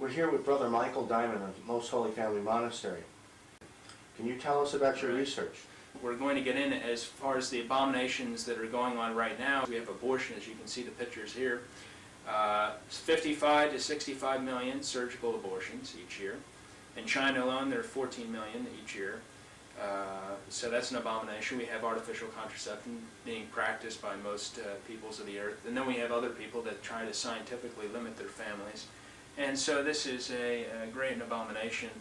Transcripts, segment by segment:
We're here with Brother Michael Diamond of Most Holy Family Monastery. Can you tell us about your research? We're going to get in as far as the abominations that are going on right now. We have abortion, as you can see the pictures here. 55 to 65 million surgical abortions each year. In China alone, there are 14 million each year. So that's an abomination. We have artificial contraception being practiced by most peoples of the earth. And then we have other people that try to scientifically limit their families. And so this is a great abomination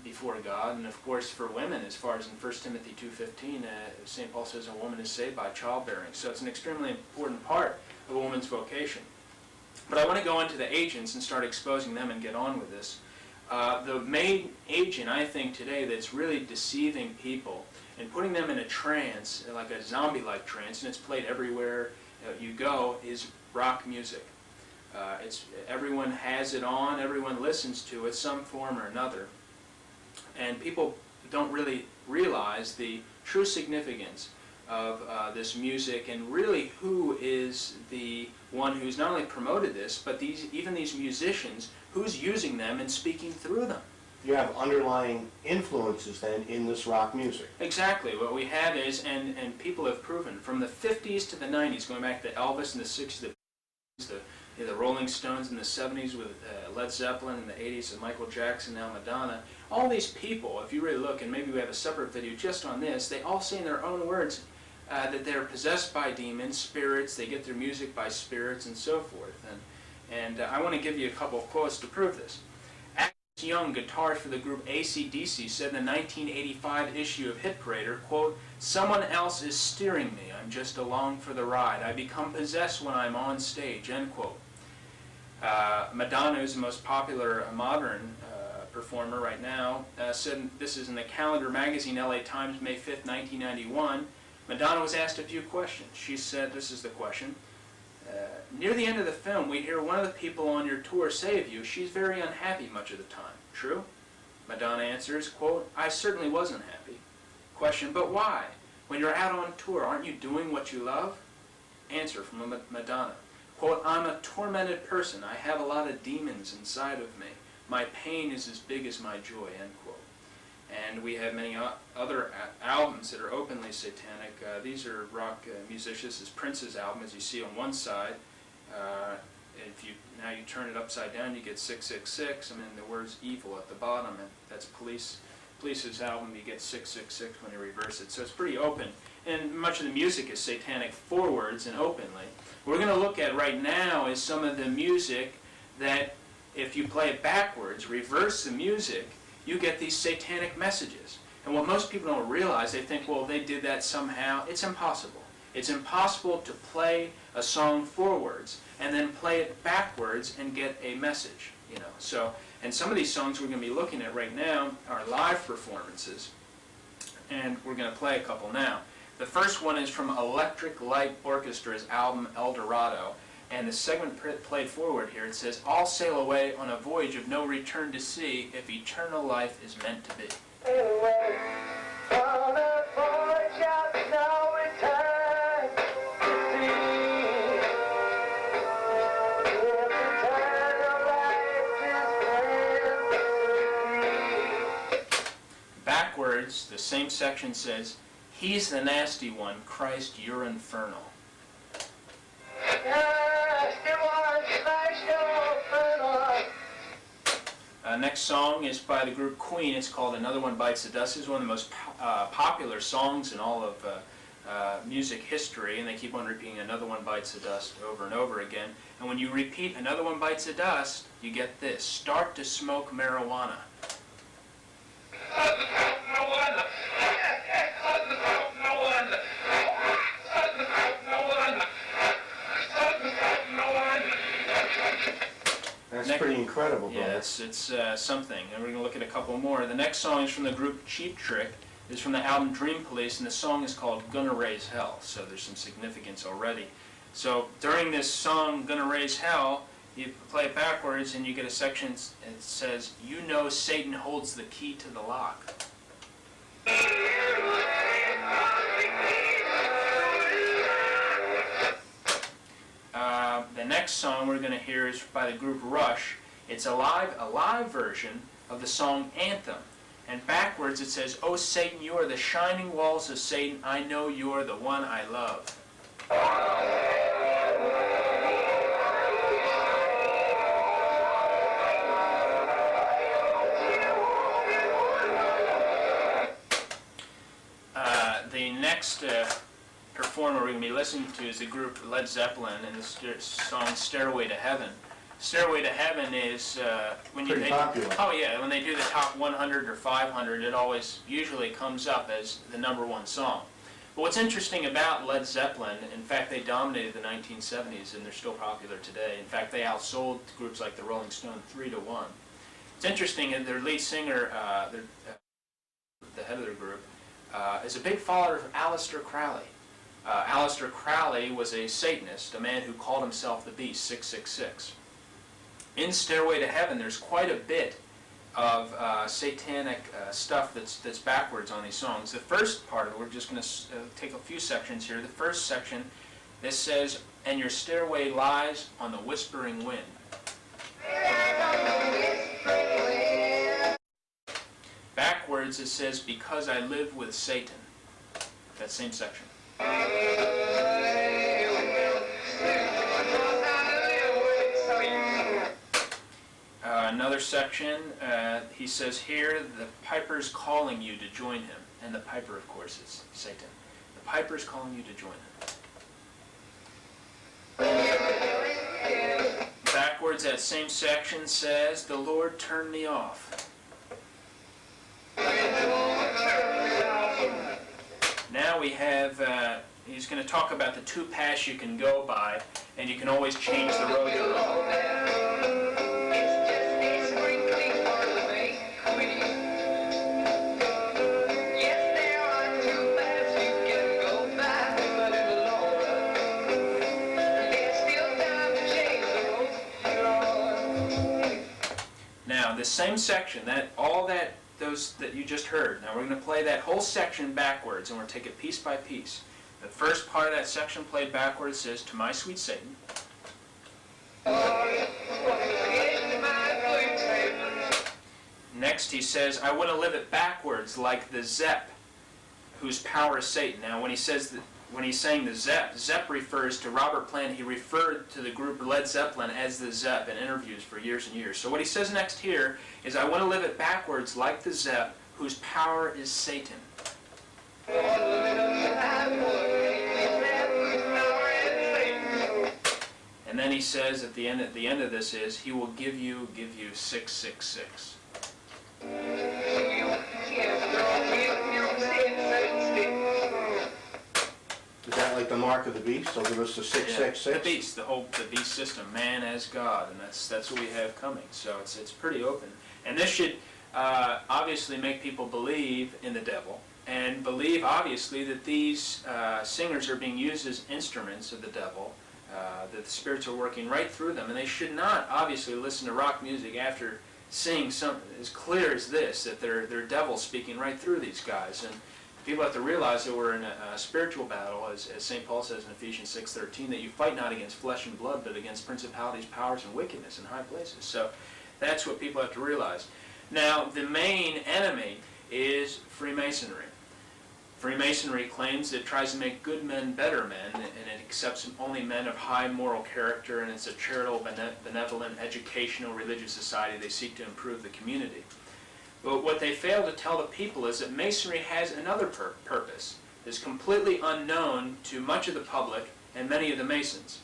before God. And of course for women, as far as in 1 Timothy 2:15, St. Paul says a woman is saved by childbearing. So it's an extremely important part of a woman's vocation. But I want to go into the agents and start exposing them and get on with this. The main agent, I think, today that's really deceiving people and putting them in a trance, like a zombie-like trance, and it's played everywhere you go, is rock music. Everyone has it on, everyone listens to it, some form or another. And people don't really realize the true significance of this music and really who is the one who's not only promoted this, but even these musicians, who's using them and speaking through them. You have underlying influences then in this rock music. Exactly. What we have is, and people have proven, from the 50s to the 90s, going back to Elvis in the 60s, the Rolling Stones in the 70s with Led Zeppelin in the 80s and Michael Jackson, now Madonna, all these people, if you really look, and maybe we have a separate video just on this, they all say in their own words that they're possessed by demons, spirits, they get their music by spirits and so forth. And I want to give you a couple of quotes to prove this. Alex Young, guitarist for the group AC/DC, said in the 1985 issue of Hit Parader, quote, "Someone else is steering me. I'm just along for the ride. I become possessed when I'm on stage," end quote. Madonna, who's the most popular modern performer right now, said, this is in the Calendar magazine, LA Times, May 5th, 1991, Madonna was asked a few questions. She said, this is the question, near the end of the film, we hear one of the people on your tour say of you, she's very unhappy much of the time. True? Madonna answers, quote, "I certainly was unhappy." Question, but why? When you're out on tour, aren't you doing what you love? Answer from Madonna, quote, "I'm a tormented person. I have a lot of demons inside of me. My pain is as big as my joy," end quote. And we have many other albums that are openly satanic. These are rock musicians. This is Prince's album, as you see on one side. Now you turn it upside down, you get 666. I mean, the word's evil at the bottom, and that's Police's album. You get 666 when you reverse it. So it's pretty open. And much of the music is satanic forwards and openly. What we're going to look at right now is some of the music that, if you play it backwards, reverse the music, you get these satanic messages. And what most people don't realize, they think, well, they did that somehow. It's impossible. It's impossible to play a song forwards and then play it backwards and get a message. So, and some of these songs we're going to be looking at right now are live performances, and we're going to play a couple now. The first one is from Electric Light Orchestra's album El Dorado. And the segment played forward here, it says, "All sail away on a voyage of no return to sea, if eternal life is meant to be." On a voyage of no return to sea, if eternal life is meant to be. Backwards, the same section says, "He's the nasty one, Christ, you're infernal." Next song is by the group Queen. It's called "Another One Bites the Dust." It's one of the most popular songs in all of music history, and they keep on repeating "Another One Bites the Dust" over and over again. And when you repeat "Another One Bites the Dust," you get this: "Start to smoke marijuana." That's pretty incredible, bro. Yeah, it's something. And we're going to look at a couple more. The next song is from the group Cheap Trick. It's from the album Dream Police, and the song is called "Gonna Raise Hell." So there's some significance already. So during this song, "Gonna Raise Hell," you play it backwards, and you get a section that says, "You know Satan holds the key to the lock." The next song we're going to hear is by the group Rush. It's a live version of the song Anthem. And backwards it says, "Oh Satan, you are the shining walls of Satan. I know you are the one I love." The next performer we're going to be listening to is the group Led Zeppelin and the song "Stairway to Heaven." "Stairway to Heaven" is when you Pretty popular. Oh yeah, when they do the top 100 or 500, it always usually comes up as the #1 song. But what's interesting about Led Zeppelin, in fact, they dominated the 1970s and they're still popular today. In fact, they outsold groups like the Rolling Stones 3-1. It's interesting that their lead singer, the head of their group, is a big follower of Aleister Crowley. Aleister Crowley was a Satanist, a man who called himself the Beast, 666. In "Stairway to Heaven," there's quite a bit of satanic stuff that's backwards on these songs. The first part of it, we're just going to take a few sections here. The first section, this says, "And your stairway lies on the whispering wind." Backwards it says, "Because I live with Satan." That same section. Another section, he says here, "The piper's calling you to join him." And the piper, of course, is Satan. The piper's calling you to join him. Backwards, that same section says, "The Lord turned me off." Now we have, he's going to talk about the two paths you can go by, and you can always change the road you're on. Now, the same section, those that you just heard, now we're going to play that whole section backwards, and we're going to take it piece by piece. The first part of that section played backwards says, "To my sweet Satan." Next he says, "I want to live it backwards like the Zepp, whose power is Satan." Now when he's saying the Zepp refers to Robert Plant. He referred to the group Led Zeppelin as the Zepp in interviews for years and years. So what he says next here is, "I want to live it backwards like the Zepp, whose power is Satan." And then he says at the end of this is, "He will give you 666. Is that like the mark of the beast? They'll give us the 666? Yeah, the beast, the beast system, man as God, and that's what we have coming. So it's pretty open. And this should obviously make people believe in the devil, and believe, obviously, that these singers are being used as instruments of the devil, that the spirits are working right through them, and they should not, obviously, listen to rock music after seeing something as clear as this, that they're devils speaking right through these guys. And people have to realize that we're in a spiritual battle, as St. Paul says in Ephesians 6:13, that you fight not against flesh and blood, but against principalities, powers, and wickedness in high places. So that's what people have to realize. Now, the main enemy is Freemasonry. Freemasonry claims it tries to make good men better men, and it accepts only men of high moral character, and it's a charitable, benevolent, educational, religious society. They seek to improve the community. But what they fail to tell the people is that Masonry has another purpose that's completely unknown to much of the public and many of the Masons.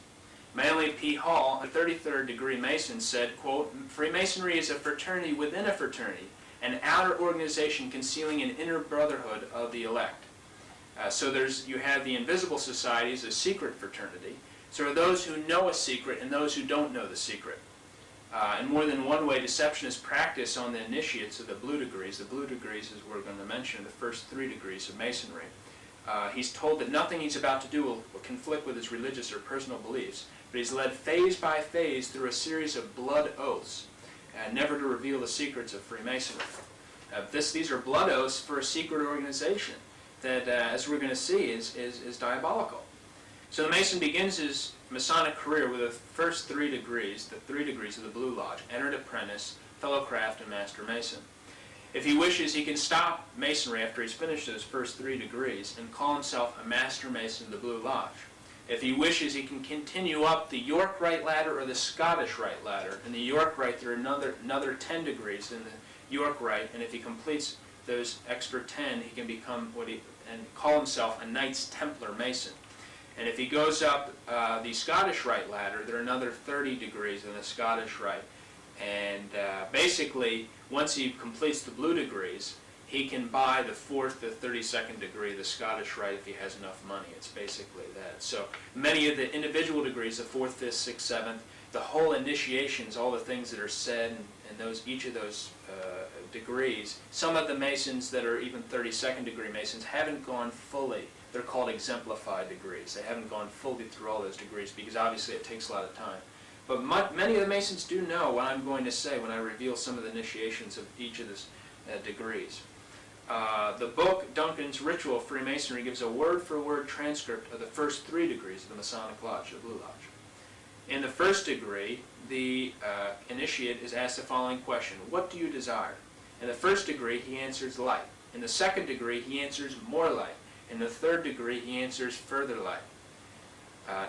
Manly P. Hall, a 33rd degree Mason, said, quote, "Freemasonry is a fraternity within a fraternity, an outer organization concealing an inner brotherhood of the elect." So you have the invisible societies, a secret fraternity. So are those who know a secret and those who don't know the secret. In more than one way, deception is practiced on the initiates of the blue degrees. The blue degrees, as we're going to mention, the first 3 degrees of Masonry. He's told that nothing he's about to do will conflict with his religious or personal beliefs, but he's led phase by phase through a series of blood oaths, never to reveal the secrets of Freemasonry. These are blood oaths for a secret organization that, as we're going to see, is diabolical. So the Mason begins his Masonic career with the first 3 degrees, the 3 degrees of the Blue Lodge: entered apprentice, fellow craft, and master mason. If he wishes, he can stop Masonry after he's finished those first 3 degrees and call himself a master mason of the Blue Lodge. If he wishes, he can continue up the York Rite ladder or the Scottish Rite ladder. In the York Rite, there are another 10 degrees in the York Rite, and if he completes those extra 10, he can become and call himself a Knights Templar Mason. And if he goes up the Scottish Rite ladder, there are another 30 degrees in the Scottish Rite. And basically, once he completes the blue degrees, he can buy the 4th to 32nd degree of the Scottish Rite if he has enough money. It's basically that. So many of the individual degrees, the 4th, 5th, 6th, 7th, the whole initiations, all the things that are said in each of those degrees, some of the Masons that are even 32nd degree Masons haven't gone fully. They're called exemplified degrees. They haven't gone fully through all those degrees because obviously it takes a lot of time. But many of the Masons do know what I'm going to say when I reveal some of the initiations of each of these degrees. The book, Duncan's Ritual of Freemasonry, gives a word-for-word transcript of the first 3 degrees of the Masonic Lodge, the Blue Lodge. In the first degree, the initiate is asked the following question: what do you desire? In the first degree, he answers light. In the second degree, he answers more light. In the third degree, he answers further light.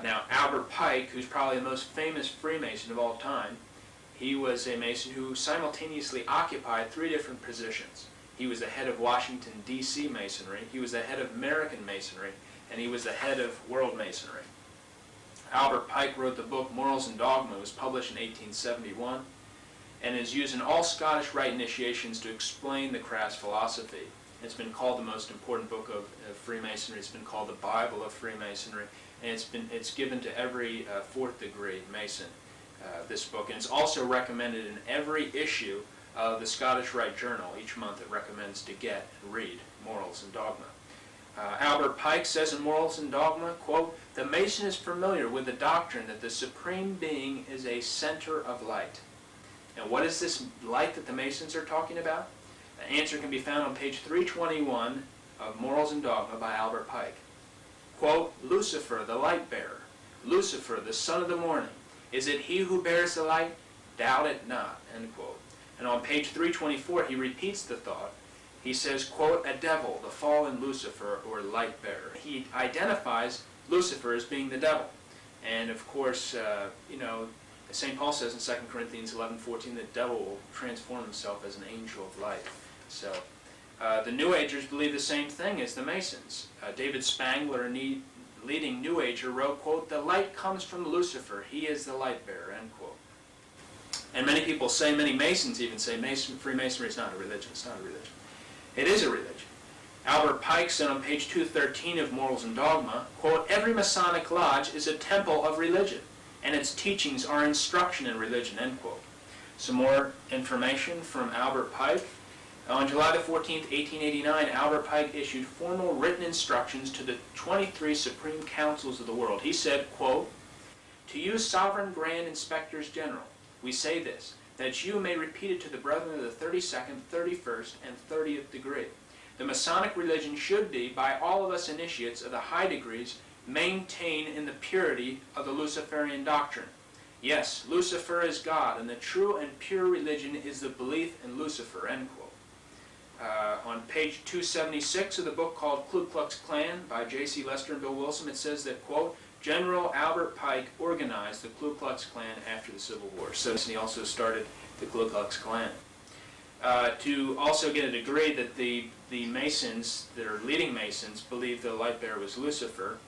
Now, Albert Pike, who's probably the most famous Freemason of all time, he was a Mason who simultaneously occupied 3 different positions. He was the head of Washington, D.C. Masonry, he was the head of American Masonry, and he was the head of World Masonry. Albert Pike wrote the book Morals and Dogma. It was published in 1871 and is used in all Scottish Rite initiations to explain the craft's philosophy. It's been called the most important book of Freemasonry. It's been called the Bible of Freemasonry, and it's given to every 4th degree Mason, this book. And it's also recommended in every issue of the Scottish Rite Journal. Each month it recommends to get and read Morals and Dogma. Albert Pike says in Morals and Dogma, quote, "The Mason is familiar with the doctrine that the Supreme Being is a center of light." And what is this light that the Masons are talking about? The answer can be found on page 321 of Morals and Dogma by Albert Pike. Quote, "Lucifer, the light bearer, Lucifer, the son of the morning, is it he who bears the light? Doubt it not." End quote. And on page 324, he repeats the thought. He says, quote, "A devil, the fallen Lucifer, or light bearer." He identifies Lucifer as being the devil. And of course, St. Paul says in 2 Corinthians 11:14, the devil will transform himself as an angel of light. So the New Agers believe the same thing as the Masons. David Spangler, a leading New Ager, wrote, quote, "The light comes from Lucifer. He is the light bearer," end quote. And many people say, many Masons even say, Freemasonry is not a religion. It's not a religion. It is a religion. Albert Pike said on page 213 of Morals and Dogma, quote, "Every Masonic lodge is a temple of religion, and its teachings are instruction in religion," end quote. Some more information from Albert Pike. On July the 14th, 1889, Albert Pike issued formal written instructions to the 23 Supreme Councils of the world. He said, quote, "To you, Sovereign Grand Inspectors General, we say this, that you may repeat it to the brethren of the 32nd, 31st, and 30th degree. The Masonic religion should be, by all of us initiates of the high degrees, maintained in the purity of the Luciferian doctrine. Yes, Lucifer is God, and the true and pure religion is the belief in Lucifer," end quote. On page 276 of the book called Ku Klux Klan by J.C. Lester and Bill Wilson, it says that, quote, "General Albert Pike organized the Ku Klux Klan after the Civil War." So he also started the Ku Klux Klan. To also get a degree that the Masons, that are leading Masons, believe the light bearer was Lucifer,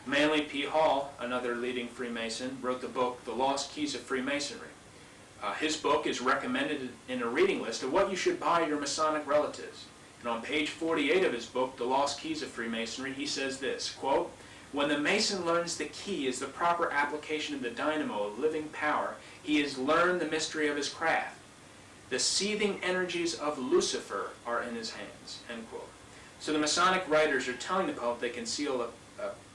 Manly P. Hall, another leading Freemason, wrote the book The Lost Keys of Freemasonry. His book is recommended in a reading list of what you should buy your Masonic relatives. And on page 48 of his book, The Lost Keys of Freemasonry, he says this, quote, "When the Mason learns the key is the proper application of the dynamo of living power, he has learned the mystery of his craft. The seething energies of Lucifer are in his hands," end quote. So the Masonic writers are telling the public they conceal a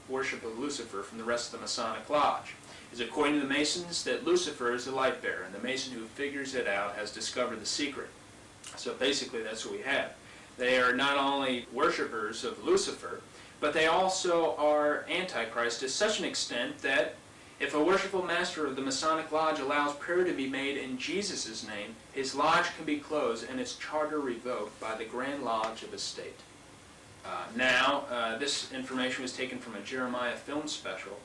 worship of Lucifer from the rest of the Masonic Lodge. It's according to the Masons that Lucifer is the light bearer, and the Mason who figures it out has discovered the secret. So basically that's what we have. They are not only worshipers of Lucifer, but they also are antichrist to such an extent that if a worshipful master of the Masonic Lodge allows prayer to be made in Jesus' name, his lodge can be closed and its charter revoked by the Grand Lodge of a state. This information was taken from a Jeremiah film special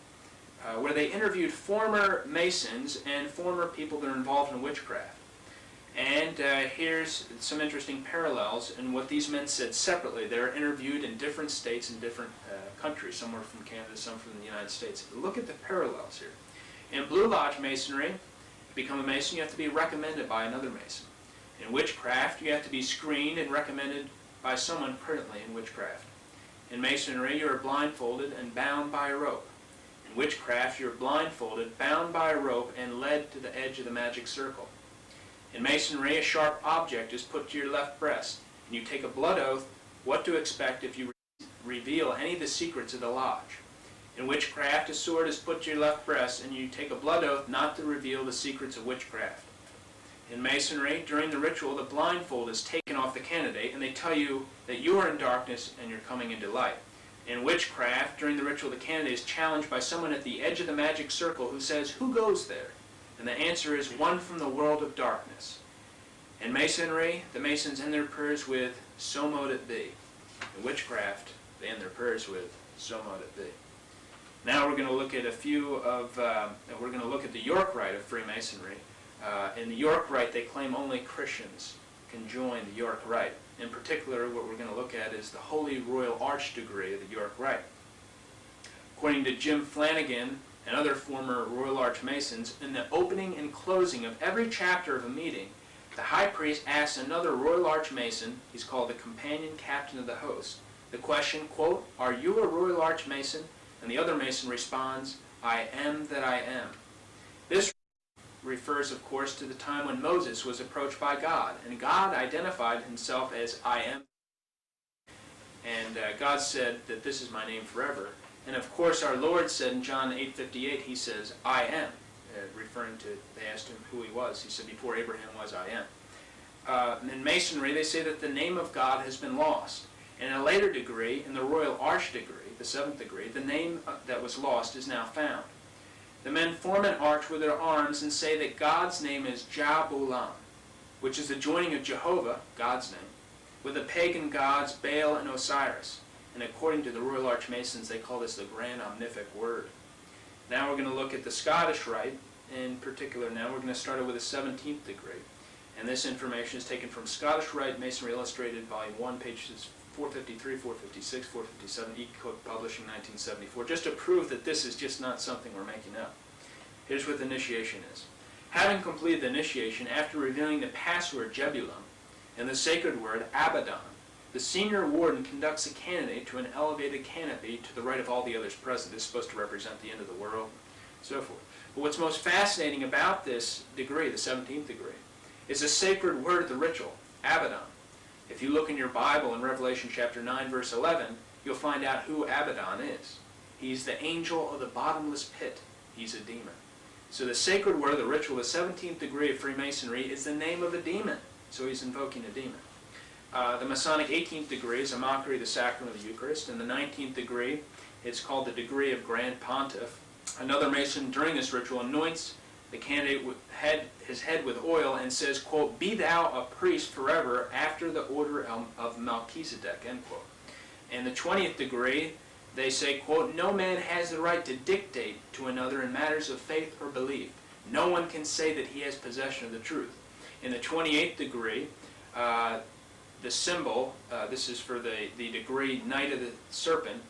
where they interviewed former Masons and former people that are involved in witchcraft. And here's some interesting parallels in what these men said separately. They're interviewed in different states and different countries, some are from Canada, some from the United States. Look at the parallels here. In Blue Lodge Masonry, to become a Mason, you have to be recommended by another Mason. In witchcraft, you have to be screened and recommended by someone currently in witchcraft. In Masonry, you are blindfolded and bound by a rope. In witchcraft, you are blindfolded, bound by a rope, and led to the edge of the magic circle. In Masonry, a sharp object is put to your left breast, and you take a blood oath what to expect if you reveal any of the secrets of the lodge. In witchcraft, a sword is put to your left breast, and you take a blood oath not to reveal the secrets of witchcraft. In Masonry, during the ritual, the blindfold is taken off the candidate, and they tell you that you are in darkness and you're coming into light. In witchcraft, during the ritual, the candidate is challenged by someone at the edge of the magic circle who says, "Who goes there?" And the answer is, "One from the world of darkness." In Masonry, the Masons end their prayers with, "So mote it be." In witchcraft, they end their prayers with, "So mote it be." Now we're going to look at we're going to look at the York Rite of Freemasonry. In the York Rite, they claim only Christians can join the York Rite. In particular, what we're going to look at is the Holy Royal Arch degree of the York Rite. According to Jim Flanagan and other former Royal Arch Masons, in the opening and closing of every chapter of a meeting, the high priest asks another Royal Arch Mason, he's called the companion captain of the host, the question, quote, "Are you a Royal Arch Mason?" And the other Mason responds, "I am that I am." This refers, of course, to the time when Moses was approached by God, and God identified himself as "I am." And God said that this is my name forever. And of course, our Lord said in John 8:58, he says, "I am," referring to, they asked him who he was. He said, "Before Abraham was, I am." In Masonry, they say that the name of God has been lost. And in a later degree, in the Royal Arch degree, the 7th degree, the name that was lost is now found. The men form an arch with their arms and say that God's name is Jabulam, which is the joining of Jehovah, God's name, with the pagan gods Baal and Osiris. And according to the Royal Arch Masons, they call this the Grand Omnific Word. Now we're going to look at the Scottish Rite. In particular, now we're going to start it with the 17th degree. And this information is taken from Scottish Rite Masonry Illustrated, Volume 1, pages 453, 456, 457, E-Cook Publishing, 1974, just to prove that this is just not something we're making up. Here's what the initiation is. Having completed the initiation, after revealing the password Jebulum and the sacred word Abaddon, the senior warden conducts a candidate to an elevated canopy to the right of all the others present. This is supposed to represent the end of the world, and so forth. But what's most fascinating about this degree, the 17th degree, is the sacred word of the ritual, Abaddon. If you look in your Bible in Revelation chapter 9, verse 11, you'll find out who Abaddon is. He's the angel of the bottomless pit. He's a demon. So the sacred word of the ritual, the 17th degree of Freemasonry, is the name of a demon. So he's invoking a demon. The Masonic 18th degree is a mockery of the sacrament of the Eucharist. And the 19th degree is called the degree of Grand Pontiff. Another Mason during this ritual anoints the candidate with his head with oil and says, quote, "Be thou a priest forever after the order of Melchizedek," end quote. And the 20th degree, they say, quote, "No man has the right to dictate to another in matters of faith or belief. No one can say that he has possession of the truth." In the 28th degree, the symbol, this is for the degree Knight of the Serpent,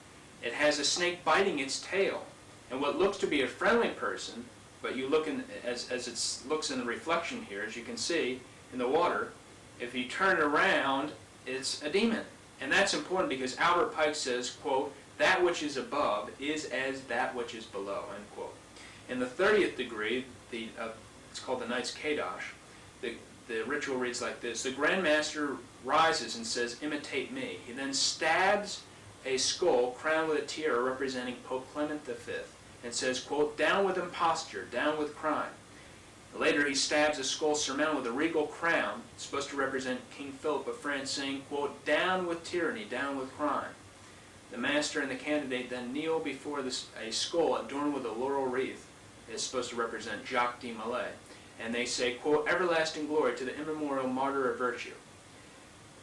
it has a snake biting its tail. And what looks to be a friendly person, but you look as it looks in the reflection here, as you can see in the water, if you turn it around, it's a demon. And that's important because Albert Pike says, quote, "That which is above is as that which is below," end quote. In the 30th degree, it's called the Knight's Kadosh, the ritual reads like this. The Grand Master rises and says, "Imitate me." He then stabs a skull crowned with a tiara representing Pope Clement V and says, quote, "Down with imposture, down with crime." Later he stabs a skull surmounted with a regal crown, supposed to represent King Philip of France, saying, quote, "Down with tyranny, down with crime." The master and the candidate then kneel before a skull adorned with a laurel wreath. It's supposed to represent Jacques de Molay. And they say, quote, "Everlasting glory to the immemorial martyr of virtue."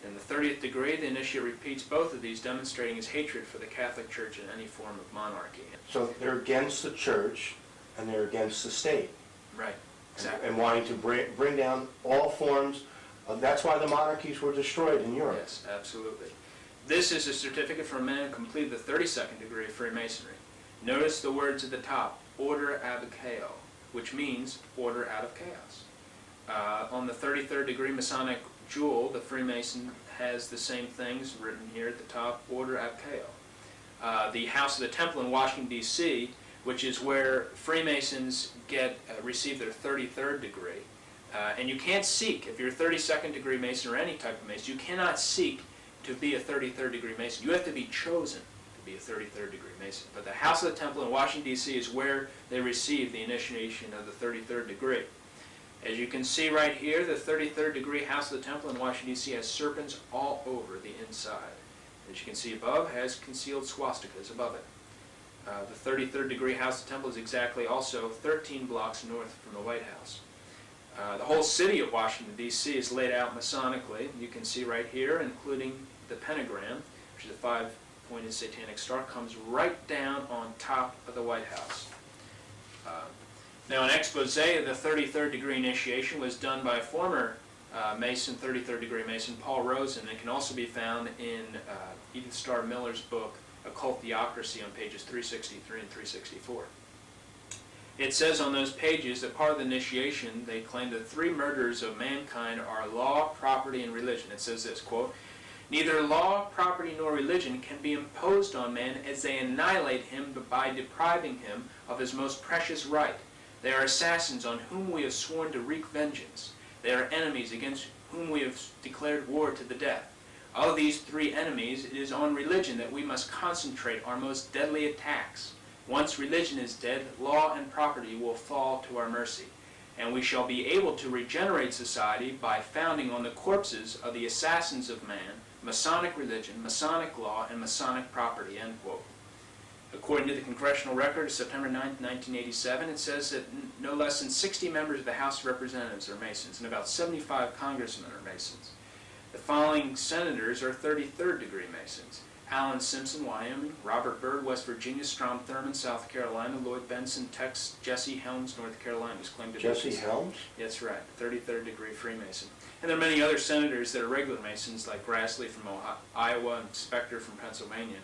In the 30th degree, the initiate repeats both of these, demonstrating his hatred for the Catholic Church and any form of monarchy. So they're against the church and they're against the state. Right, exactly. And wanting to bring down all forms of, that's why the monarchies were destroyed in Europe. Yes, absolutely. This is a certificate for a man who completed the 32nd degree of Freemasonry. Notice the words at the top, order ab chaos, which means order out of chaos. On the 33rd degree Masonic jewel, the Freemason has the same things written here at the top, order ab chaos. The House of the Temple in Washington, D.C., which is where Freemasons receive their 33rd degree. And you can't seek, if you're a 32nd degree Mason or any type of Mason, you cannot seek to be a 33rd degree Mason. You have to be chosen to be a 33rd degree Mason. But the House of the Temple in Washington, D.C. is where they receive the initiation of the 33rd degree. As you can see right here, the 33rd degree House of the Temple in Washington, D.C. has serpents all over the inside. As you can see above, has concealed swastikas above it. The 33rd degree House of the Temple is exactly also 13 blocks north from the White House. The whole city of Washington, D.C. is laid out Masonically. You can see right here, including the pentagram, which is a 5-pointed satanic star, comes right down on top of the White House. Now, an expose of the 33rd degree initiation was done by a former Mason, 33rd degree Mason, Paul Rosen, and can also be found in Edith Starr Miller's book, Occult Theocracy, on pages 363 and 364. It says on those pages that part of the initiation, they claim that 3 murders of mankind are law, property, and religion. It says this, quote, "Neither law, property, nor religion can be imposed on man as they annihilate him by depriving him of his most precious right. They are assassins on whom we have sworn to wreak vengeance. They are enemies against whom we have declared war to the death. Of these 3 enemies, it is on religion that we must concentrate our most deadly attacks. Once religion is dead, law and property will fall to our mercy, and we shall be able to regenerate society by founding on the corpses of the assassins of man, Masonic religion, Masonic law, and Masonic property," end quote. According to the Congressional Record of September 9, 1987, it says that no less than 60 members of the House of Representatives are Masons, and about 75 congressmen are Masons. The following senators are 33rd degree Masons: Alan Simpson, Wyoming; Robert Byrd, West Virginia; Strom Thurmond, South Carolina; Lloyd Benson, Texas; Jesse Helms, North Carolina, who's claimed to be Jesse Helms? That's right, 33rd degree Freemason. And there are many other senators that are regular Masons, like Grassley from Iowa and Specter from Pennsylvania.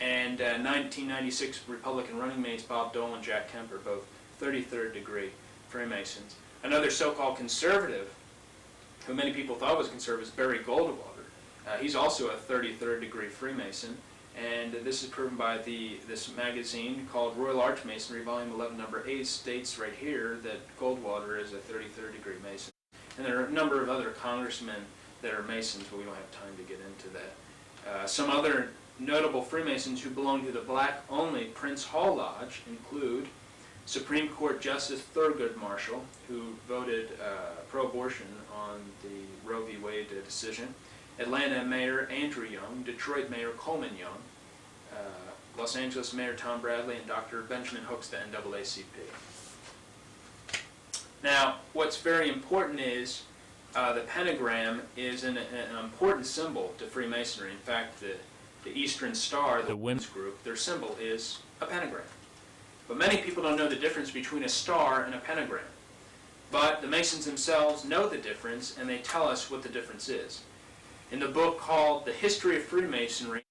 And 1996 Republican running mates Bob Dole and Jack Kemp are both 33rd degree Freemasons. Another so-called conservative, who many people thought was conservative, is Barry Goldwater. He's also a 33rd degree Freemason, and this is proven by this magazine called Royal Archmasonry, Volume 11, Number 8, states right here that Goldwater is a 33rd degree Mason. And there are a number of other congressmen that are Masons, but we don't have time to get into that. Some other notable Freemasons who belong to the black-only Prince Hall Lodge include Supreme Court Justice Thurgood Marshall, who voted pro-abortion on the Roe v. Wade decision, Atlanta Mayor Andrew Young, Detroit Mayor Coleman Young, Los Angeles Mayor Tom Bradley, and Dr. Benjamin Hooks, the NAACP. Now, what's very important is the pentagram is an important symbol to Freemasonry. In fact, the Eastern Star, the women's group, their symbol is a pentagram. But many people don't know the difference between a star and a pentagram. But the Masons themselves know the difference, and they tell us what the difference is. In the book called The History of Freemasonry, it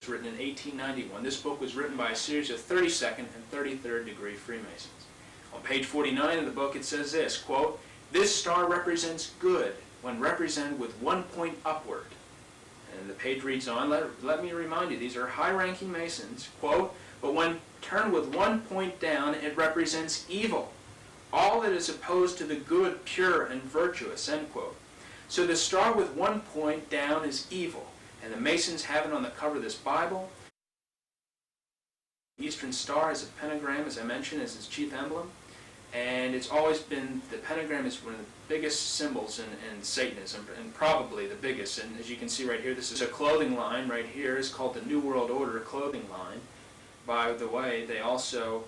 was written in 1891. This book was written by a series of 32nd and 33rd degree Freemasons. On page 49 of the book it says this, quote, "This star represents good when represented with 1 point upward." And the page reads on, let me remind you, these are high-ranking Masons, quote, "But when turned with 1 point down, it represents evil. All that is opposed to the good, pure, and virtuous," end quote. So the star with 1 point down is evil, and the Masons have it on the cover of this Bible. The Eastern Star is a pentagram, as I mentioned, as its chief emblem. And it's always been, the pentagram is one of the biggest symbols in Satanism, and probably the biggest. And as you can see right here, this is a clothing line right here. It's called the New World Order clothing line. By the way, they also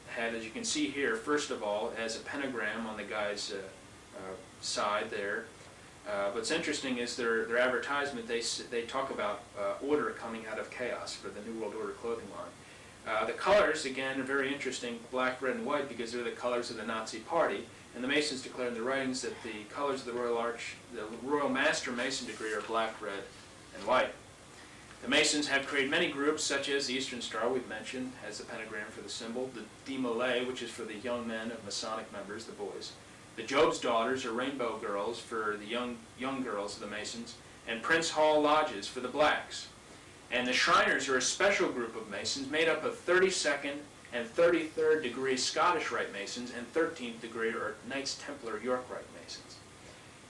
had, as you can see here, first of all, as a pentagram on the guy's side there. What's interesting is their advertisement, they talk about order coming out of chaos for the New World Order clothing line. The colors, again, are very interesting, black, red, and white, because they're the colors of the Nazi Party. And the Masons declare in their writings that the colors of the Royal Master Mason degree are black, red, and white. The Masons have created many groups, such as the Eastern Star, we've mentioned, has the pentagram for the symbol, the Demolay, which is for the young men of Masonic members, the boys, the Job's Daughters, or Rainbow Girls, for the young girls of the Masons, and Prince Hall Lodges for the blacks. And the Shriners are a special group of Masons made up of 32nd and 33rd degree Scottish Rite Masons and 13th degree or Knights Templar York Rite Masons.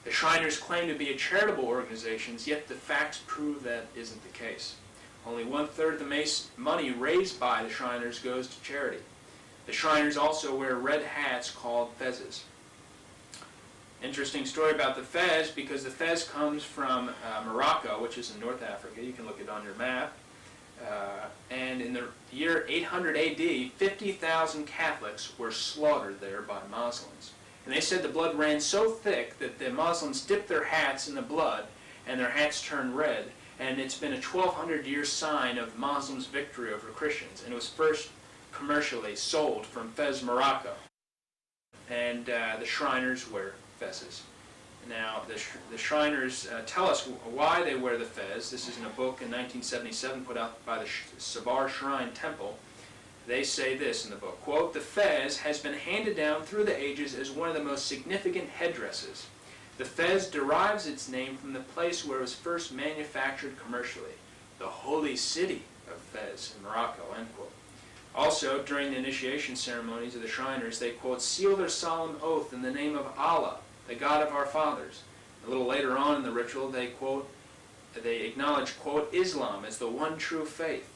The Shriners claim to be a charitable organization, yet the facts prove that isn't the case. Only 1/3 of the money raised by the Shriners goes to charity. The Shriners also wear red hats called fezzes. Interesting story about the fez, because the fez comes from Morocco, which is in North Africa. You can look it on your map. And in the year 800 AD, 50,000 Catholics were slaughtered there by Muslims. And they said the blood ran so thick that the Muslims dipped their hats in the blood, and their hats turned red. And it's been a 1,200-year sign of Muslims' victory over Christians. And it was first commercially sold from Fez, Morocco. And the Shriners wear fezzes. Now, the Shriners tell us why they wear the fez. This is in a book in 1977 put out by the Sabar Shrine Temple. They say this in the book, quote, "The fez has been handed down through the ages as one of the most significant headdresses. The fez derives its name from the place where it was first manufactured commercially, the holy city of Fez in Morocco," end quote. Also, during the initiation ceremonies of the Shriners, they, quote, "seal their solemn oath in the name of Allah, the God of our fathers." A little later on in the ritual, they, quote, they acknowledge, quote, "Islam as the one true faith."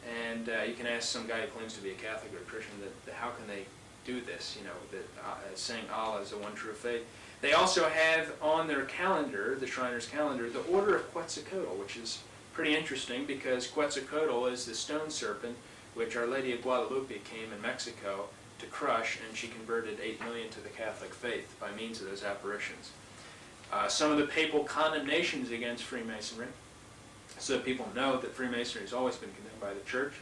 And you can ask some guy who claims to be a Catholic or a Christian that how can they do this, you know, that saying Allah is the one true faith. They also have on their calendar, the Shriners' calendar, the Order of Quetzalcoatl, which is pretty interesting because Quetzalcoatl is the stone serpent which Our Lady of Guadalupe came in Mexico to crush, and she converted 8 million to the Catholic faith by means of those apparitions. Some of the papal condemnations against Freemasonry, so that people know that Freemasonry has always been condemned by the Church.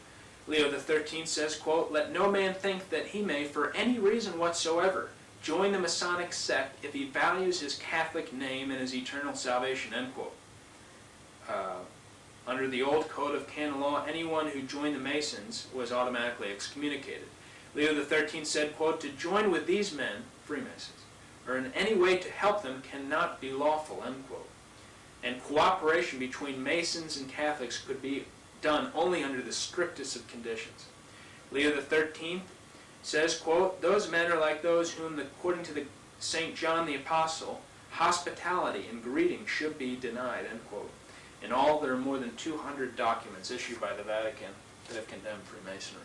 Leo XIII says, quote, "Let no man think that he may, for any reason whatsoever, join the Masonic sect if he values his Catholic name and his eternal salvation," end quote. Under the old code of canon law, anyone who joined the Masons was automatically excommunicated. Leo XIII said, quote, "To join with these men," Freemasons, "or in any way to help them cannot be lawful," end quote. And cooperation between Masons and Catholics could be done only under the strictest of conditions. Leo XIII says, quote, "Those men are like those whom, according to the St. John the Apostle, hospitality and greeting should be denied," end quote. In all, there are more than 200 documents issued by the Vatican that have condemned Freemasonry.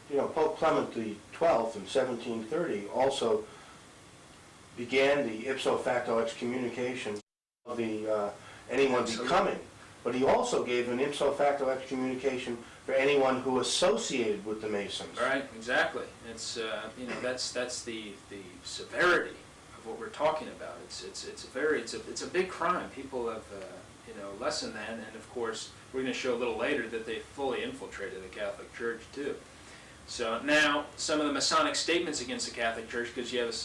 You know, Pope Clement XII in 1730 also began the ipso facto excommunication of anyone becoming, but he also gave an ipso facto excommunication for anyone who associated with the Masons. Right, exactly. It's you know, that's the severity of what we're talking about. It's a big crime. People have you know, lessened that, and of course we're going to show a little later that they fully infiltrated the Catholic Church too. So now some of the Masonic statements against the Catholic Church, because you have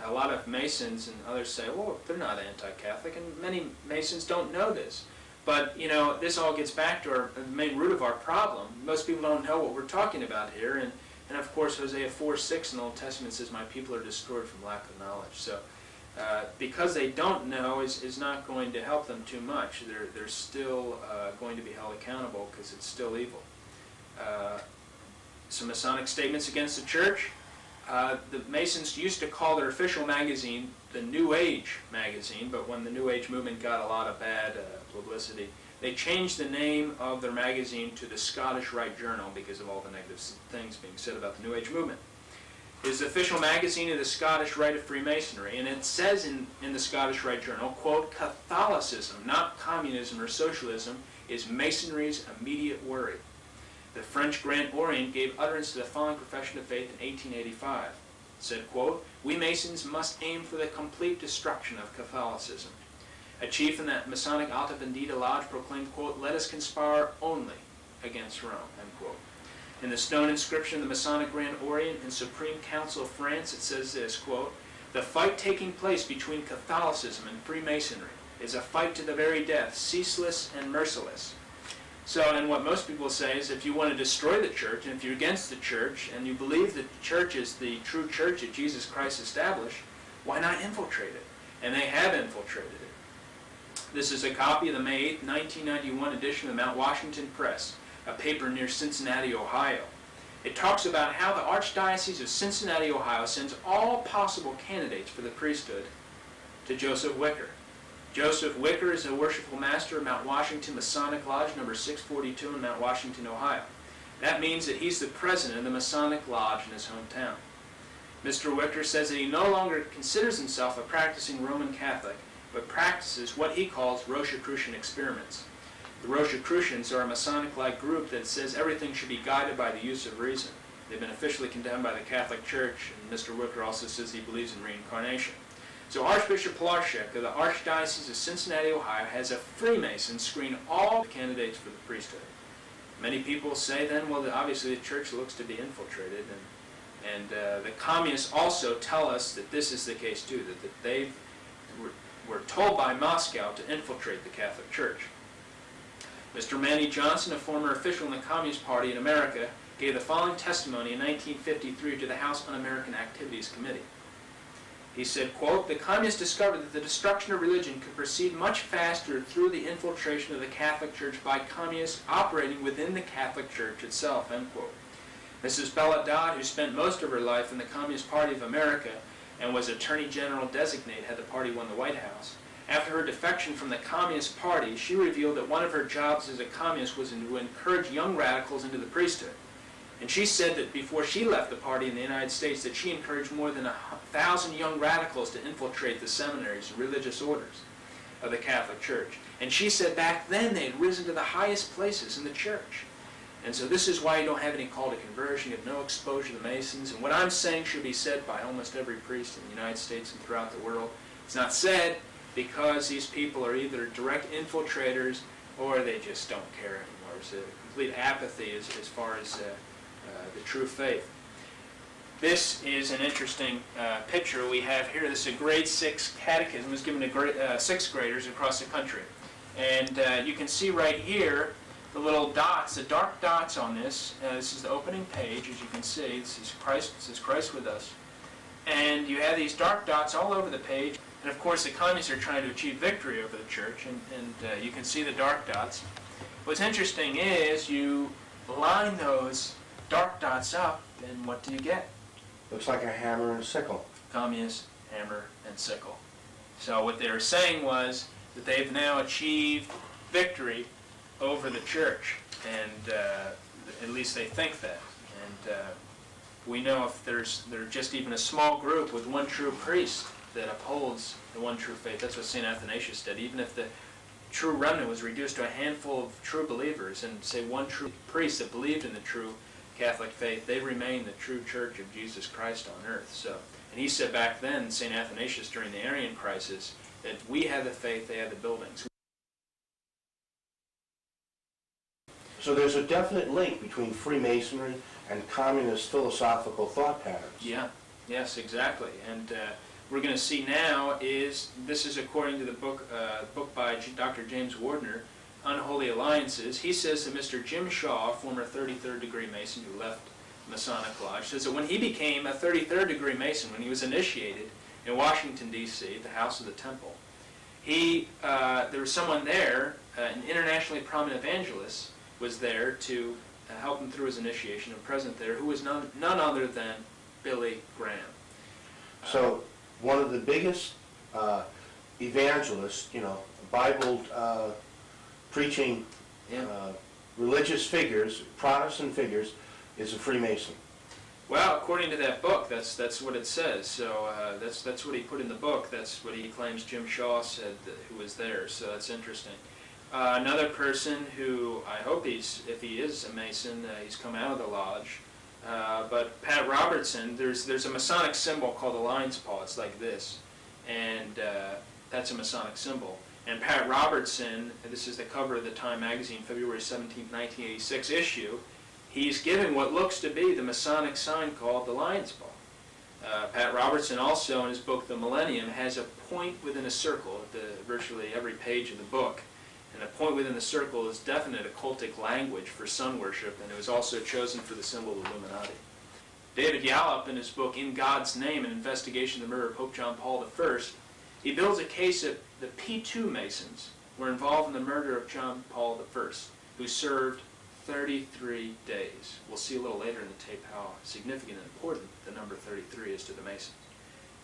a lot of Masons and others say, well, they're not anti-Catholic, and many Masons don't know this. But, you know, this all gets back to the main root of our problem. Most people don't know what we're talking about here, and of course Hosea 4:6 in the Old Testament says, "My people are destroyed from lack of knowledge." So because they don't know is not going to help them too much. They're still going to be held accountable because it's still evil. Some Masonic statements against the Church. The Masons used to call their official magazine the New Age magazine, but when the New Age movement got a lot of bad publicity, they changed the name of their magazine to the Scottish Rite Journal because of all the negative things being said about the New Age movement. is the official magazine of the Scottish Rite of Freemasonry, and it says in the Scottish Rite Journal, quote, Catholicism, not communism or socialism, is Masonry's immediate worry. The French Grand Orient gave utterance to the following profession of faith in 1885. It said, quote, we Masons must aim for the complete destruction of Catholicism. A chief in that Masonic Alta Vendita Lodge proclaimed, quote, let us conspire only against Rome, end quote. In the stone inscription of the Masonic Grand Orient and Supreme Council of France, it says this, quote, the fight taking place between Catholicism and Freemasonry is a fight to the very death, ceaseless and merciless. So, and what most people say is if you want to destroy the church, and if you're against the church, and you believe that the church is the true church that Jesus Christ established, why not infiltrate it? And they have infiltrated it. This is a copy of the May 8, 1991 edition of the Mount Washington Press, a paper near Cincinnati, Ohio. It talks about how the Archdiocese of Cincinnati, Ohio sends all possible candidates for the priesthood to Joseph Wicker. Joseph Wicker is a worshipful master of Mount Washington Masonic Lodge number 642 in Mount Washington, Ohio. That means that he's the president of the Masonic Lodge in his hometown. Mr. Wicker says that he no longer considers himself a practicing Roman Catholic, but practices what he calls Rosicrucian experiments. The Rosicrucians are a Masonic-like group that says everything should be guided by the use of reason. They've been officially condemned by the Catholic Church, and Mr. Wicker also says he believes in reincarnation. So Archbishop Pilarczyk of the Archdiocese of Cincinnati, Ohio, has a Freemason screen all the candidates for the priesthood. Many people say then, well, obviously the church looks to be infiltrated, and the communists also tell us that this is the case too, that they were told by Moscow to infiltrate the Catholic Church. Mr. Manny Johnson, a former official in the Communist Party in America, gave the following testimony in 1953 to the House Un-American Activities Committee. He said, quote, the communists discovered that the destruction of religion could proceed much faster through the infiltration of the Catholic Church by communists operating within the Catholic Church itself, end quote. Mrs. Bella Dodd, who spent most of her life in the Communist Party of America and was Attorney General designate had the party won the White House, after her defection from the Communist Party, she revealed that one of her jobs as a communist was to encourage young radicals into the priesthood. And she said that before she left the party in the United States, that she encouraged more than 1,000 young radicals to infiltrate the seminaries and religious orders of the Catholic Church. And she said back then they had risen to the highest places in the church. And so this is why you don't have any call to conversion, you have no exposure to the Masons. And what I'm saying should be said by almost every priest in the United States and throughout the world. It's not said because these people are either direct infiltrators or they just don't care anymore. There's a complete apathy as far as the true faith. This is an interesting picture we have here. This is a grade 6 catechism. It was given to sixth graders across the country. And you can see right here the little dots, the dark dots on this. This is the opening page, as you can see. This is Christ, it says Christ with us. And you have these dark dots all over the page. And of course the communists are trying to achieve victory over the church. And you can see the dark dots. What's interesting is you line those dark dots up, and what do you get? Looks like a hammer and a sickle. Communist, hammer, and sickle. So what they were saying was that they've now achieved victory over the church, and at least they think that. And we know if there's just even a small group with one true priest that upholds the one true faith. That's what St. Athanasius did. Even if the true remnant was reduced to a handful of true believers and, say, one true priest that believed in the true Catholic faith, they remain the true church of Jesus Christ on earth. So, and he said back then, St. Athanasius, during the Arian crisis, that we have the faith, they have the buildings. So there's a definite link between Freemasonry and communist philosophical thought patterns. Yeah, yes, exactly. And we're going to see now is, this is according to the book by Dr. James Wardner, Unholy Alliances. He says that Mr. Jim Shaw, former 33rd degree Mason who left Masonic Lodge, says that when he became a 33rd degree Mason, when he was initiated in Washington, D.C., at the House of the Temple, there was someone there, an internationally prominent evangelist, was there to help him through his initiation, and present there, who was none other than Billy Graham. So one of the biggest evangelists, Bible preaching religious figures, Protestant figures, is a Freemason. Well, according to that book, that's what it says. So that's what he put in the book. That's what he claims Jim Shaw said who was there. So that's interesting. Another person who I hope if he is a Mason, he's come out of the lodge. But Pat Robertson, there's a Masonic symbol called the lion's paw. It's like this, and that's a Masonic symbol. And Pat Robertson, this is the cover of the Time magazine, February 17, 1986 issue. He's giving what looks to be the Masonic sign called the lion's paw. Pat Robertson also, in his book The Millennium, has a point within a circle at virtually every page of the book. And a point within the circle is definite occultic language for sun worship, and it was also chosen for the symbol of Illuminati. David Yallop, in his book In God's Name, An Investigation of the Murder of Pope John Paul I, he builds a case that the P2 Masons were involved in the murder of John Paul I, who served 33 days. We'll see a little later in the tape how significant and important the number 33 is to the Masons.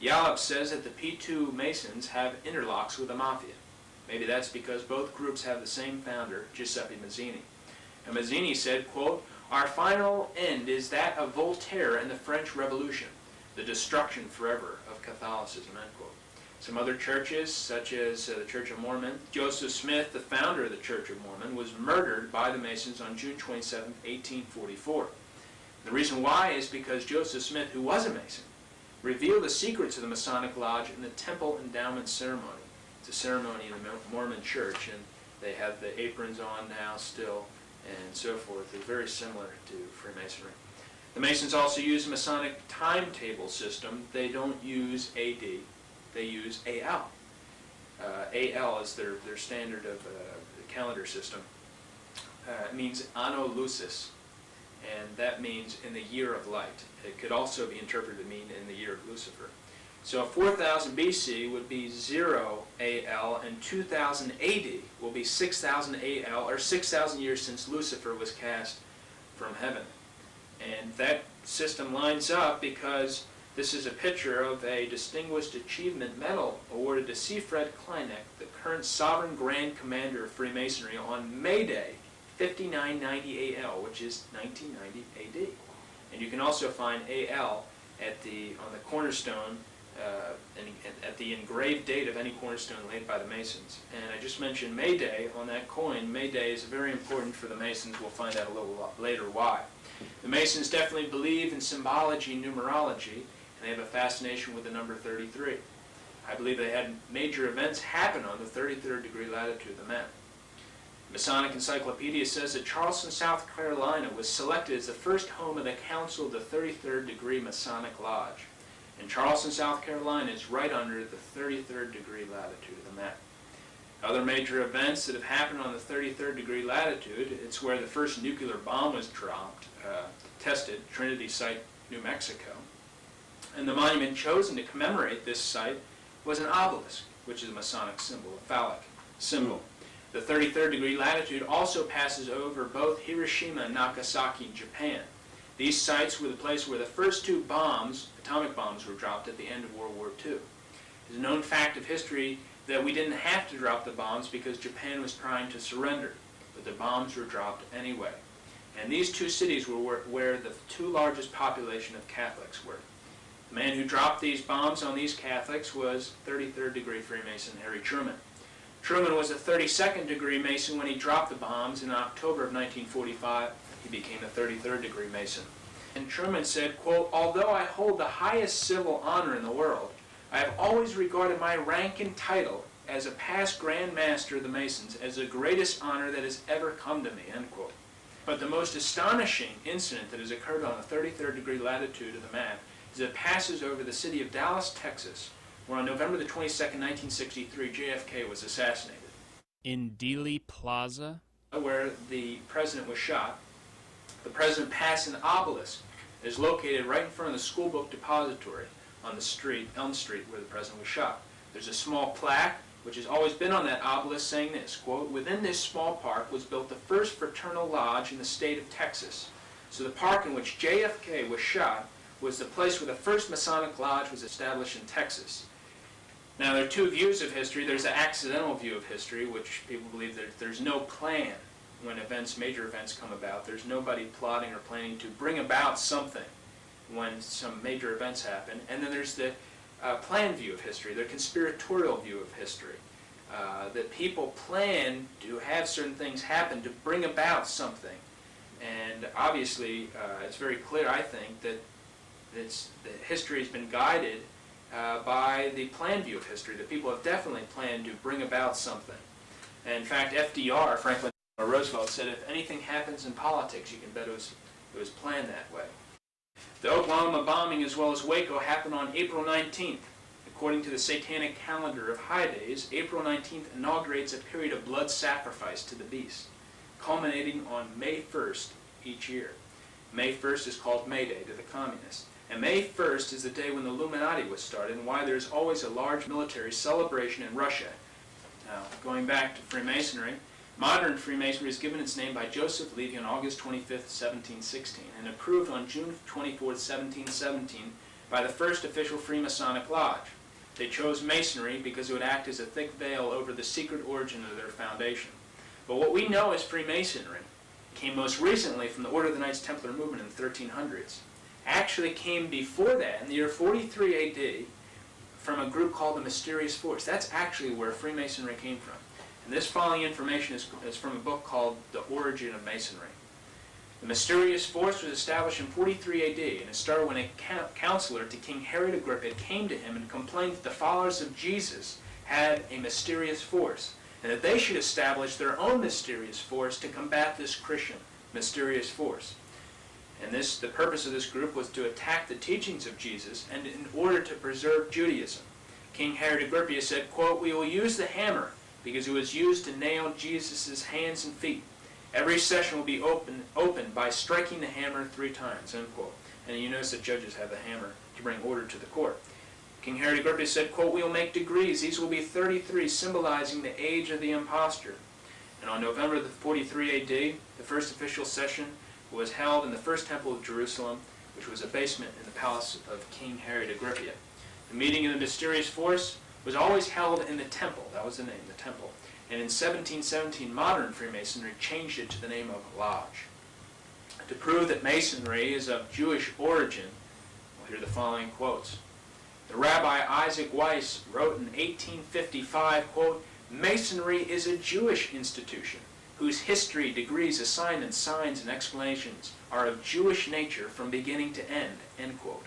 Yallop says that the P2 Masons have interlocks with the Mafia. Maybe that's because both groups have the same founder, Giuseppe Mazzini. And Mazzini said, quote, "Our final end is that of Voltaire and the French Revolution, the destruction forever of Catholicism," end quote. Some other churches, such as the Church of Mormon, Joseph Smith, the founder of the Church of Mormon, was murdered by the Masons on June 27, 1844. The reason why is because Joseph Smith, who was a Mason, revealed the secrets of the Masonic Lodge in the Temple Endowment Ceremony. It's a ceremony in the Mormon Church, and they have the aprons on now still, and so forth. They're very similar to Freemasonry. The Masons also use a Masonic timetable system. They don't use AD. They use AL. AL is their standard of calendar system. It means Anno Lucis, and that means in the year of light. It could also be interpreted to mean in the year of Lucifer. So 4000 BC would be 0 AL, and 2000 AD will be 6000 AL, or 6,000 years since Lucifer was cast from heaven. And that system lines up because this is a picture of a Distinguished Achievement Medal awarded to C. Fred Kleineck, the current Sovereign Grand Commander of Freemasonry, on May Day, 5990 AL, which is 1990 AD. And you can also find AL on the cornerstone, at the engraved date of any cornerstone laid by the Masons. And I just mentioned May Day on that coin. May Day is very important for the Masons. We'll find out a little later why. The Masons definitely believe in symbology and numerology, and they have a fascination with the number 33. I believe they had major events happen on the 33rd degree latitude of the map. Masonic Encyclopedia says that Charleston, South Carolina was selected as the first home of the Council of the 33rd degree Masonic Lodge. And Charleston, South Carolina is right under the 33rd degree latitude of the map. Other major events that have happened on the 33rd degree latitude, it's where the first nuclear bomb was dropped, tested, Trinity Site, New Mexico. And the monument chosen to commemorate this site was an obelisk, which is a Masonic symbol, a phallic symbol. The 33rd degree latitude also passes over both Hiroshima and Nagasaki in Japan. These sites were the place where the first two atomic bombs, were dropped at the end of World War II. It's a known fact of history that we didn't have to drop the bombs because Japan was trying to surrender, but the bombs were dropped anyway. And these two cities were where the two largest population of Catholics were. The man who dropped these bombs on these Catholics was 33rd degree Freemason Harry Truman. Truman was a 32nd degree Mason when he dropped the bombs in October of 1945. He became a 33rd degree Mason. And Truman said, quote, "Although I hold the highest civil honor in the world, I have always regarded my rank and title as a past Grand Master of the Masons as the greatest honor that has ever come to me," end quote. But the most astonishing incident that has occurred on the 33rd degree latitude of the map is it passes over the city of Dallas, Texas, where on November the 22nd, 1963, JFK was assassinated. In Dealey Plaza, where the president was shot, the president passed an obelisk that is located right in front of the school book depository on the street, Elm Street, where the president was shot. There's a small plaque which has always been on that obelisk saying this, quote, "Within this small park was built the first fraternal lodge in the state of Texas." So the park in which JFK was shot was the place where the first Masonic lodge was established in Texas. Now there are two views of history. There's an accidental view of history, which people believe that there's no plan when major events come about. There's nobody plotting or planning to bring about something. when some major events happen. And then there's the planned view of history, the conspiratorial view of history. That people plan to have certain things happen to bring about something. And obviously, it's very clear, I think, that history has been guided by the planned view of history, that people have definitely planned to bring about something. And in fact, FDR, Franklin Roosevelt, said if anything happens in politics, you can bet it was planned that way. The Oklahoma bombing as well as Waco happened on April 19th. According to the satanic calendar of high days, April 19th inaugurates a period of blood sacrifice to the beast, culminating on May 1st each year. May 1st is called May Day to the communists. And May 1st is the day when the Illuminati was started and why there's always a large military celebration in Russia. Now, going back to Freemasonry, modern Freemasonry is given its name by Joseph Levy on August 25th, 1716, and approved on June 24th, 1717 by the first official Freemasonic Lodge. They chose Masonry because it would act as a thick veil over the secret origin of their foundation. But what we know as Freemasonry came most recently from the Order of the Knights Templar movement in the 1300s. Actually came before that, in the year 43 AD, from a group called the Mysterious Force. That's actually where Freemasonry came from. And this following information is from a book called The Origin of Masonry. The Mysterious Force was established in 43 AD, and it started when a counselor to King Herod Agrippa came to him and complained that the followers of Jesus had a mysterious force, and that they should establish their own mysterious force to combat this Christian mysterious force. And the purpose of this group was to attack the teachings of Jesus and in order to preserve Judaism. King Herod Agrippa said, quote, "We will use the hammer because it was used to nail Jesus' hands and feet. Every session will be opened by striking the hammer 3 times, end quote." And you notice that judges have the hammer to bring order to the court. King Herod Agrippa said, quote, "We will make degrees. These will be 33, symbolizing the age of the impostor." And on November 43 AD, the first official session was held in the first temple of Jerusalem, which was a basement in the palace of King Herod Agrippa. The meeting of the mysterious force was always held in the temple. That was the name, the temple. And in 1717, modern Freemasonry changed it to the name of Lodge. To prove that Masonry is of Jewish origin, we'll hear the following quotes. The Rabbi Isaac Weiss wrote in 1855, quote, "Masonry is a Jewish institution whose history, degrees, assignments, signs, and explanations are of Jewish nature from beginning to end," end quote.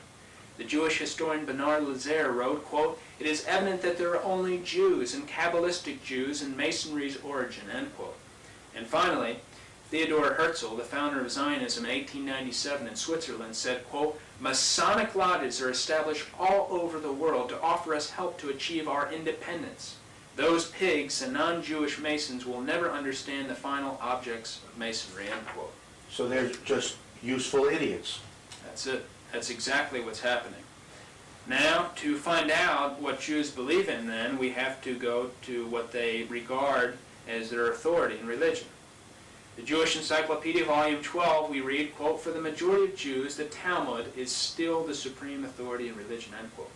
The Jewish historian Bernard Lazare wrote, quote, "It is evident that there are only Jews and Kabbalistic Jews in Masonry's origin," end quote. And finally, Theodor Herzl, the founder of Zionism in 1897 in Switzerland, said, quote, "Masonic lodges are established all over the world to offer us help to achieve our independence. Those pigs and non-Jewish Masons will never understand the final objects of Masonry," end quote. So they're just useful idiots. That's it. That's exactly what's happening. Now, to find out what Jews believe in, then, we have to go to what they regard as their authority in religion. The Jewish Encyclopedia, Volume 12, we read, quote, "For the majority of Jews, the Talmud is still the supreme authority in religion," end quote.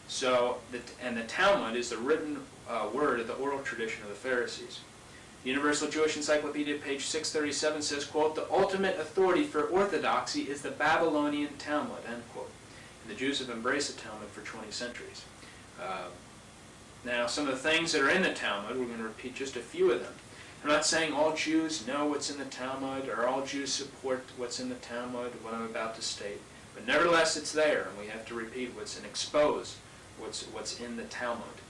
So, and the Talmud is the written word of the oral tradition of the Pharisees. The Universal Jewish Encyclopedia, page 637, says, quote, "The ultimate authority for orthodoxy is the Babylonian Talmud," end quote. And the Jews have embraced the Talmud for 20 centuries. Now, some of the things that are in the Talmud, we're going to repeat just a few of them. I'm not saying all Jews know what's in the Talmud or all Jews support what's in the Talmud, what I'm about to state. But nevertheless, it's there, and we have to repeat what's in Exposed, what's in the Talmud.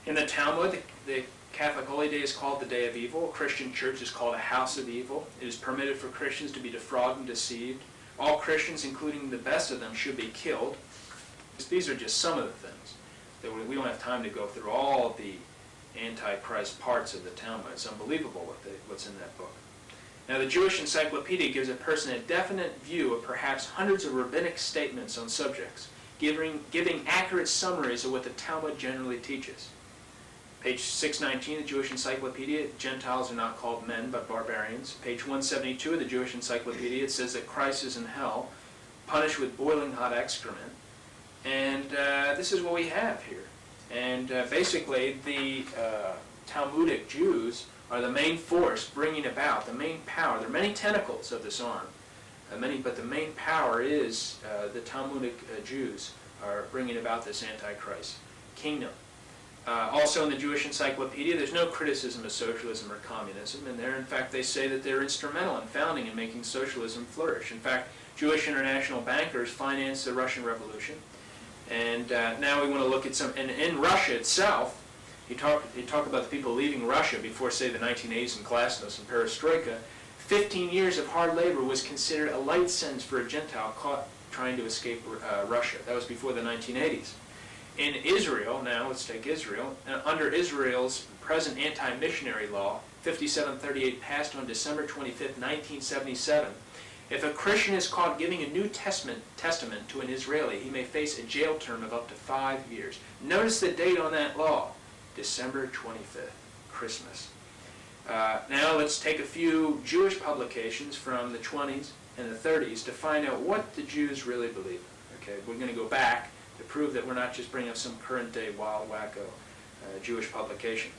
In the Talmud, the Catholic Holy Day is called the Day of Evil. A Christian church is called a house of evil. It is permitted for Christians to be defrauded and deceived. All Christians, including the best of them, should be killed. These are just some of the things. We don't have time to go through all of the Antichrist parts of the Talmud. It's unbelievable what's in that book. Now, the Jewish Encyclopedia gives a person a definite view of perhaps hundreds of rabbinic statements on subjects, giving accurate summaries of what the Talmud generally teaches. Page 619 of the Jewish Encyclopedia, Gentiles are not called men, but barbarians. Page 172 of the Jewish Encyclopedia, it says that Christ is in hell, punished with boiling hot excrement. And this is what we have here. And basically, the Talmudic Jews are the main force bringing about, the main power. There are many tentacles of this arm. but the main power is the Talmudic Jews are bringing about this Antichrist kingdom. Also in the Jewish Encyclopedia, there's no criticism of socialism or communism, and there, in fact, they say that they're instrumental in founding and making socialism flourish. In fact, Jewish international bankers financed the Russian Revolution, and now we want to look at some. And in Russia itself, you talk about the people leaving Russia before, say, the 1980s and Glasnost and Perestroika. 15 years of hard labor was considered a light sentence for a Gentile caught trying to escape Russia. That was before the 1980s. In Israel, now let's take Israel, under Israel's present anti-missionary law, 5738, passed on December 25th, 1977, if a Christian is caught giving a New Testament to an Israeli, he may face a jail term of up to 5 years. Notice the date on that law, December 25th, Christmas. Now let's take a few Jewish publications from the 20s and the 30s to find out what the Jews really believe. Okay, we're going to go back to prove that we're not just bringing up some current-day wild wacko Jewish publications.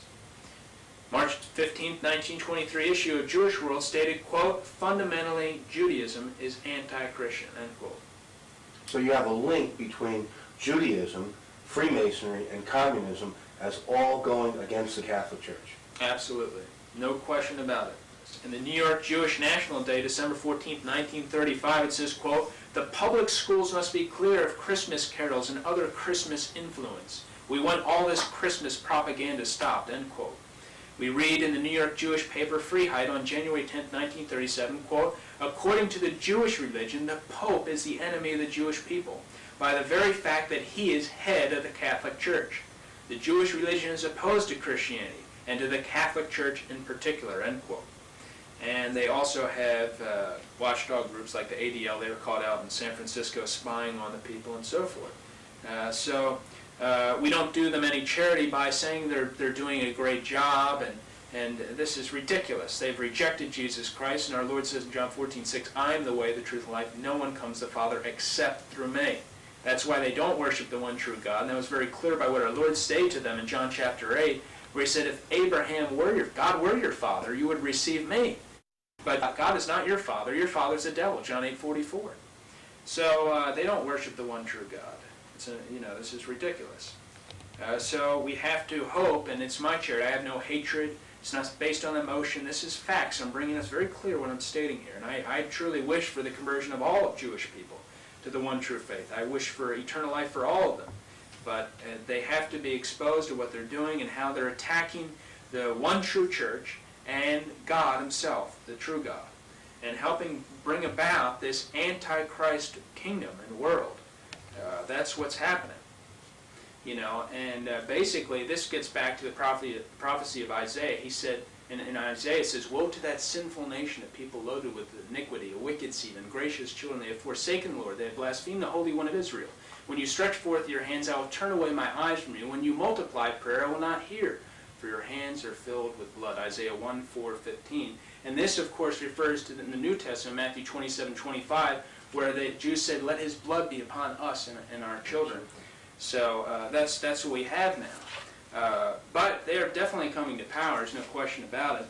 March 15, 1923 issue of Jewish World stated, quote, fundamentally Judaism is anti-Christian, end quote. So you have a link between Judaism, Freemasonry, and communism as all going against the Catholic Church. Absolutely. No question about it. In the New York Jewish National Day, December 14, 1935, it says, quote, the public schools must be clear of Christmas carols and other Christmas influence. We want all this Christmas propaganda stopped, end quote. We read in the New York Jewish paper Freiheit on January 10, 1937, quote, according to the Jewish religion, the Pope is the enemy of the Jewish people by the very fact that he is head of the Catholic Church. The Jewish religion is opposed to Christianity and to the Catholic Church in particular, end quote. And they also have watchdog groups like the ADL. They were caught out in San Francisco spying on the people and so forth. So we don't do them any charity by saying they're doing a great job, and this is ridiculous. They've rejected Jesus Christ, and our Lord says in John 14:6, I am the way, the truth, and life. No one comes to the Father except through me. That's why they don't worship the one true God, and that was very clear by what our Lord stated to them in John chapter 8, where he said, if Abraham were God were your father, you would receive me. But God is not your father's the devil, John 8:44. So they don't worship the one true God. This is ridiculous. So we have to hope, and it's my charity, I have no hatred, it's not based on emotion, this is facts. I'm bringing us very clear what I'm stating here. And I truly wish for the conversion of all of Jewish people to the one true faith. I wish for eternal life for all of them. But they have to be exposed to what they're doing and how they're attacking the one true church and God himself, the true God, and helping bring about this Antichrist kingdom and world. That's what's happening. And basically this gets back to the prophecy of Isaiah. He said, in Isaiah it says, woe to that sinful nation of people loaded with iniquity, a wicked seed, ungracious children. They have forsaken the Lord. They have blasphemed the Holy One of Israel. When you stretch forth your hands, I will turn away my eyes from you. When you multiply prayer, I will not hear, for your hands are filled with blood. Isaiah 1:4-15. And this, of course, refers to in the New Testament, Matthew 27:25, where the Jews said, let his blood be upon us and our children. So that's what we have now. But they are definitely coming to power, there's no question about it.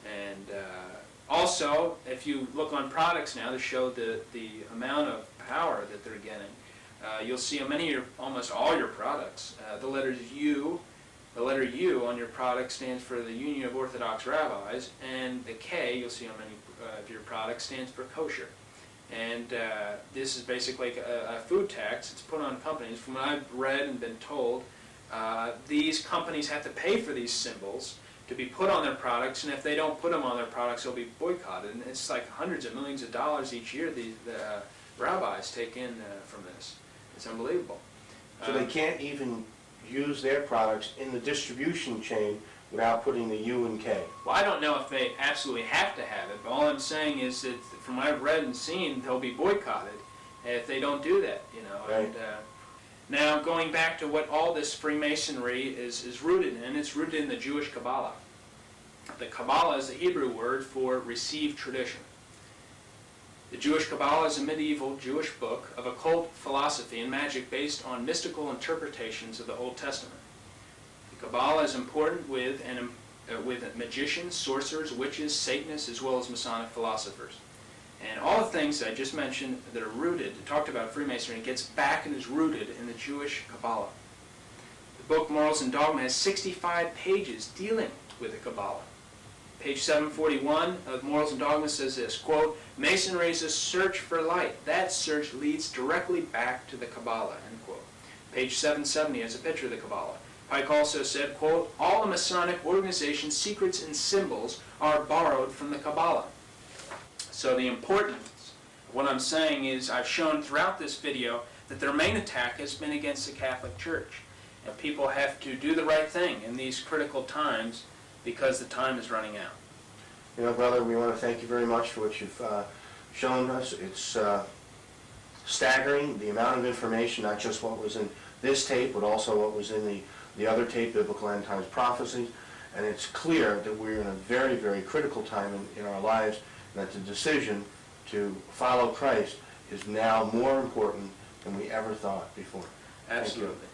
And also, if you look on products now to show the amount of power that they're getting, you'll see on almost all your products, the letter U on your product stands for the Union of Orthodox Rabbis, and the K you'll see on many of your products stands for kosher. And this is basically a food tax. It's put on companies. From what I've read and been told, these companies have to pay for these symbols to be put on their products, and if they don't put them on their products, they'll be boycotted. And it's like hundreds of millions of dollars each year the rabbis take in from this. It's unbelievable. So they can't even use their products in the distribution chain without putting the U and K. Well, I don't know if they absolutely have to have it, but all I'm saying is that from what I've read and seen, they'll be boycotted if they don't do that, Right. And, now, going back to what all this Freemasonry is rooted in, it's rooted in the Jewish Kabbalah. The Kabbalah is the Hebrew word for received tradition. The Jewish Kabbalah is a medieval Jewish book of occult philosophy and magic based on mystical interpretations of the Old Testament. The Kabbalah is important with magicians, sorcerers, witches, Satanists, as well as Masonic philosophers. And all the things I just mentioned that are rooted, talked about Freemasonry, gets back and is rooted in the Jewish Kabbalah. The book Morals and Dogma has 65 pages dealing with the Kabbalah. Page 741 of Morals and Dogma says this, quote, Masonry is a search for light. That search leads directly back to the Kabbalah, end quote. Page 770 has a picture of the Kabbalah. Pike also said, quote, all the Masonic organization's secrets and symbols are borrowed from the Kabbalah. So the importance of what I'm saying is I've shown throughout this video that their main attack has been against the Catholic Church. And people have to do the right thing in these critical times because the time is running out. You know, brother, we want to thank you very much for what you've shown us. It's staggering, the amount of information, not just what was in this tape, but also what was in the other tape, Biblical End Times Prophecies. And it's clear that we're in a very, very critical time in our lives, and that the decision to follow Christ is now more important than we ever thought before. Absolutely.